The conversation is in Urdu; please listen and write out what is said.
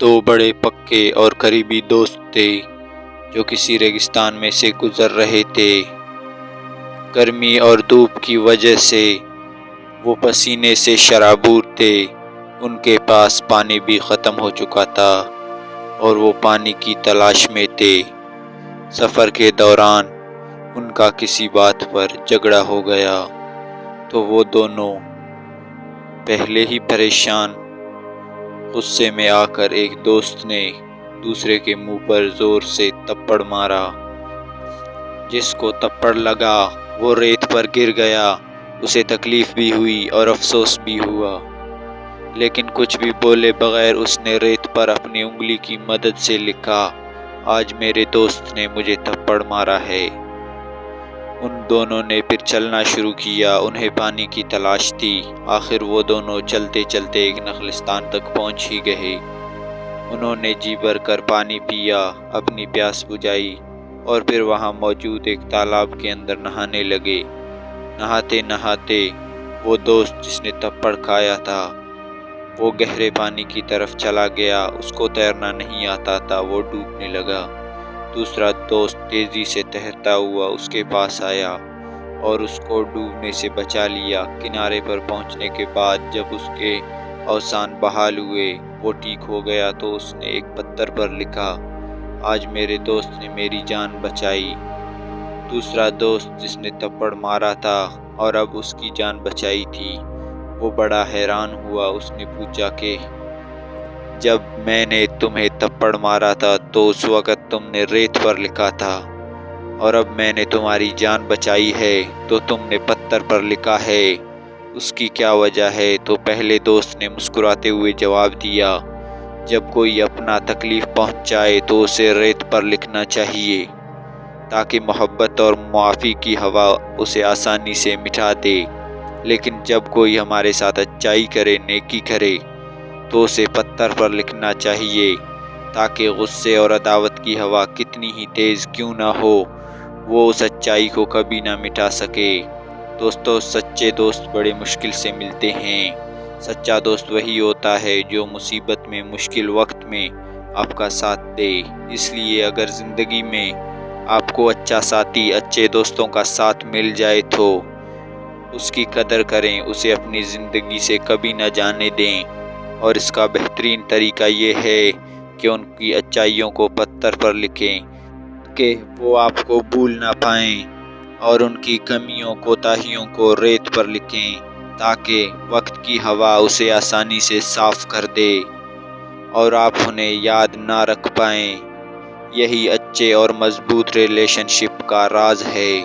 دو بڑے پکے اور قریبی دوست تھے جو کسی ریگستان میں سے گزر رہے تھے۔ گرمی اور دھوپ کی وجہ سے وہ پسینے سے شرابور تھے۔ ان کے پاس پانی بھی ختم ہو چکا تھا اور وہ پانی کی تلاش میں تھے۔ سفر کے دوران ان کا کسی بات پر جھگڑا ہو گیا تو وہ دونوں پہلے ہی پریشان غصے میں آ کر ایک دوست نے دوسرے کے منہ پر زور سے تھپڑ مارا۔ جس کو تھپڑ لگا وہ ریت پر گر گیا۔ اسے تکلیف بھی ہوئی اور افسوس بھی ہوا، لیکن کچھ بھی بولے بغیر اس نے ریت پر اپنی انگلی کی مدد سے لکھا، آج میرے دوست نے مجھے تھپڑ مارا ہے۔ ان دونوں نے پھر چلنا شروع کیا۔ انہیں پانی کی تلاش تھی۔ آخر وہ دونوں چلتے چلتے ایک نخلستان تک پہنچ ہی گئے۔ انہوں نے جی بھر کر پانی پیا، اپنی پیاس بجھائی اور پھر وہاں موجود ایک تالاب کے اندر نہانے لگے۔ نہاتے نہاتے وہ دوست جس نے تھپڑ کھایا تھا وہ گہرے پانی کی طرف چلا گیا۔ اس کو تیرنا نہیں آتا تھا، وہ ڈوبنے لگا۔ دوسرا دوست تیزی سے تیرتا ہوا اس کے پاس آیا اور اس کو ڈوبنے سے بچا لیا۔ کنارے پر پہنچنے کے بعد جب اس کے اوزان بحال ہوئے، وہ ٹھیک ہو گیا تو اس نے ایک پتھر پر لکھا، آج میرے دوست نے میری جان بچائی۔ دوسرا دوست جس نے تھپڑ مارا تھا اور اب اس کی جان بچائی تھی، وہ بڑا حیران ہوا۔ اس نے پوچھا کہ جب میں نے تمہیں تھپڑ مارا تھا تو اس وقت تم نے ریت پر لکھا تھا، اور اب میں نے تمہاری جان بچائی ہے تو تم نے پتھر پر لکھا ہے، اس کی کیا وجہ ہے؟ تو پہلے دوست نے مسکراتے ہوئے جواب دیا، جب کوئی اپنا تکلیف پہنچائے تو اسے ریت پر لکھنا چاہیے تاکہ محبت اور معافی کی ہوا اسے آسانی سے مٹا دے، لیکن جب کوئی ہمارے ساتھ اچائی کرے، نیکی کرے تو اسے پتھر پر لکھنا چاہیے تاکہ غصے اور عداوت کی ہوا کتنی ہی تیز کیوں نہ ہو، وہ اس سچائی کو کبھی نہ مٹا سکے۔ دوستو، سچے دوست بڑے مشکل سے ملتے ہیں۔ سچا دوست وہی ہوتا ہے جو مصیبت میں، مشکل وقت میں آپ کا ساتھ دے۔ اس لیے اگر زندگی میں آپ کو اچھا ساتھی، اچھے دوستوں کا ساتھ مل جائے تو اس کی قدر کریں، اسے اپنی زندگی سے کبھی نہ جانے دیں، اور اس کا بہترین طریقہ یہ ہے کہ ان کی اچائیوں کو پتھر پر لکھیں کہ وہ آپ کو بھول نہ پائیں، اور ان کی کمیوں، کوتاہیوں کو ریت پر لکھیں تاکہ وقت کی ہوا اسے آسانی سے صاف کر دے اور آپ انہیں یاد نہ رکھ پائیں۔ یہی اچھے اور مضبوط ریلیشن شپ کا راز ہے۔